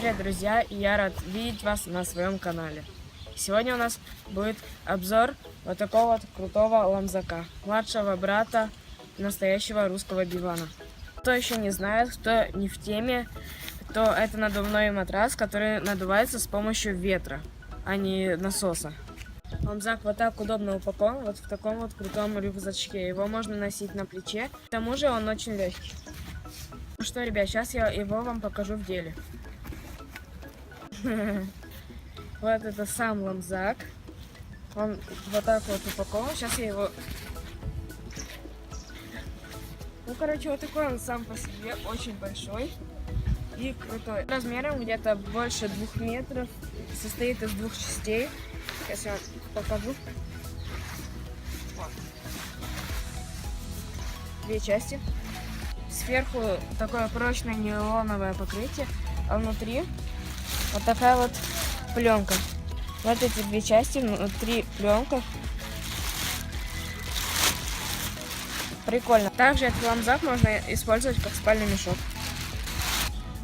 привет, друзья! И я рад видеть вас на своем канале. Сегодня у нас будет обзор вот такого вот крутого ламзака, младшего брата настоящего русского дивана. Кто еще не знает, кто не в теме, то это надувной матрас, который надувается с помощью ветра, а не насоса. Ламзак вот так удобно упакован, вот в таком вот крутом рюкзачке. Его можно носить на плече, к тому же он очень легкий. Ну что, ребят, сейчас я его вам покажу в деле. Вот это сам ламзак. Он вот так вот упакован. Сейчас я его... Ну, короче, вот такой он сам по себе, очень большой и крутой. Размером где-то больше 2 метров. Состоит из 2 частей. Сейчас я вам покажу. Вот. 2 части. Сверху такое прочное нейлоновое покрытие, а внутри вот такая вот пленка. Вот эти 2 части, внутри пленка. Прикольно. Также этот ламзак можно использовать как спальный мешок.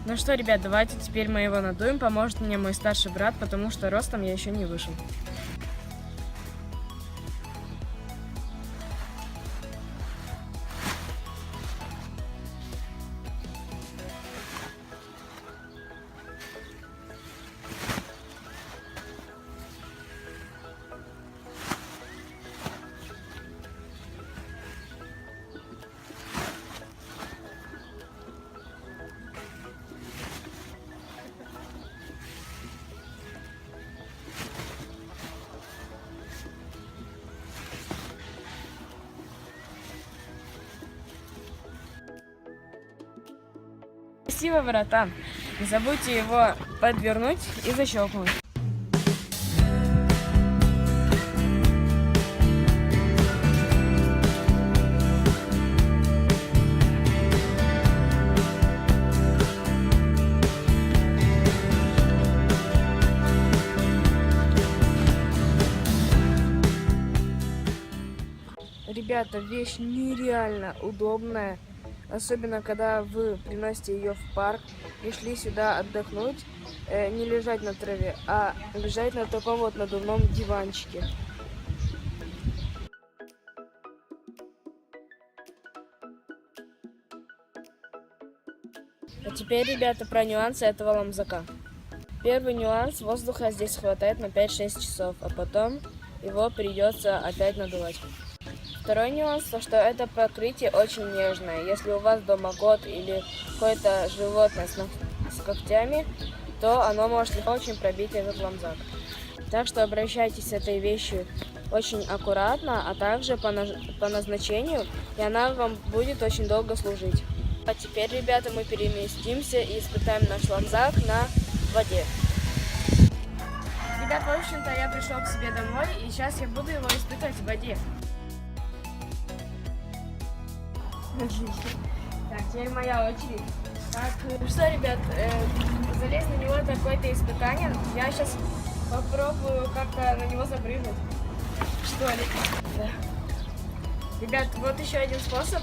Ну что, ребят, давайте теперь мы его надуем. Поможет мне мой старший брат, потому что ростом я еще не вышел. Спасибо, братан. Не забудьте его подвернуть и защелкнуть. Ребята, вещь нереально удобная. Особенно, когда вы приносите ее в парк и шли сюда отдохнуть, не лежать на траве, а лежать на таком вот надувном диванчике. А теперь, ребята, про нюансы этого ламзака. Первый нюанс: воздуха здесь хватает на 5-6 часов, а потом его придется опять надувать. Второй нюанс, то что это покрытие очень нежное. Если у вас дома кот или какое-то животное с когтями, то оно может очень пробить этот ламзак. Так что обращайтесь с этой вещью очень аккуратно, а также по назначению, и она вам будет очень долго служить. А теперь, ребята, мы переместимся и испытаем наш ламзак на воде. Ребят, в общем-то, я пришел к себе домой, и сейчас я буду его испытывать в воде. Отлично. Так, теперь моя очередь. Так, ну что, ребят, залезть на него какое-то испытание. Я сейчас попробую как-то на него запрыгнуть. Что ли? Да. Ребят, вот еще один способ,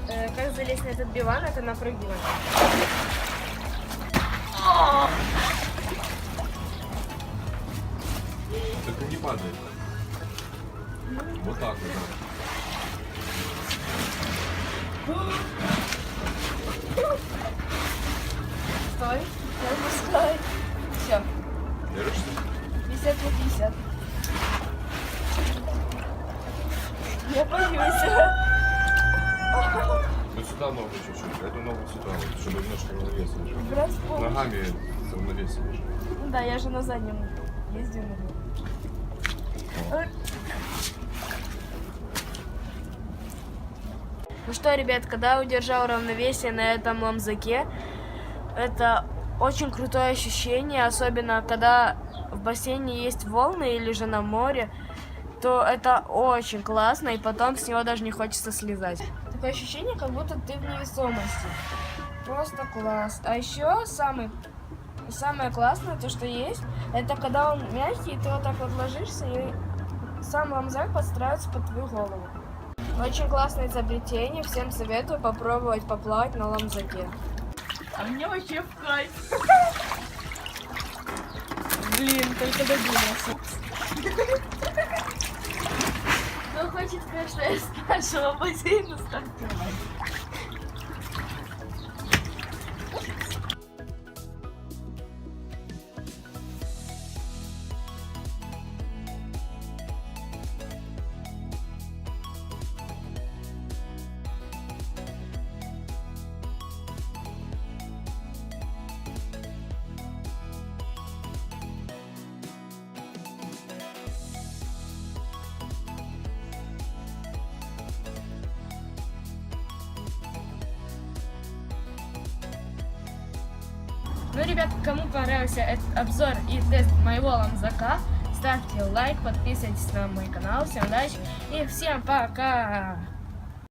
как залезть на этот диван, это напрыгивать. Так не падает. Вот так вот. Стой, стой. Все. Держишься? 50 на 50. Я боюсь. Ну сюда ногу чуть-чуть. Эту ногу сюда, вот, чтобы немножко равновесие. Брат, Ногами равновесие. Ну да, я же на заднем ездил. Ну что, ребят, когда удержал равновесие на этом ламзаке, это очень крутое ощущение, особенно когда в бассейне есть волны или же на море, то это очень классно, и потом с него даже не хочется слезать. Такое ощущение, как будто ты в невесомости. Просто класс. А еще самое классное, то что есть, это когда он мягкий, ты вот так вот ложишься, и сам ламзак подстраивается под твою голову. Очень классное изобретение, всем советую попробовать поплавать на ламзаке. А мне вообще в кайф. Блин, только додумался. Кто хочет, конечно, из нашего бассейна, ставьте лайк. Ну, ребят, кому понравился этот обзор и тест моего ламзака, ставьте лайк, подписывайтесь на мой канал. Всем удачи и всем пока!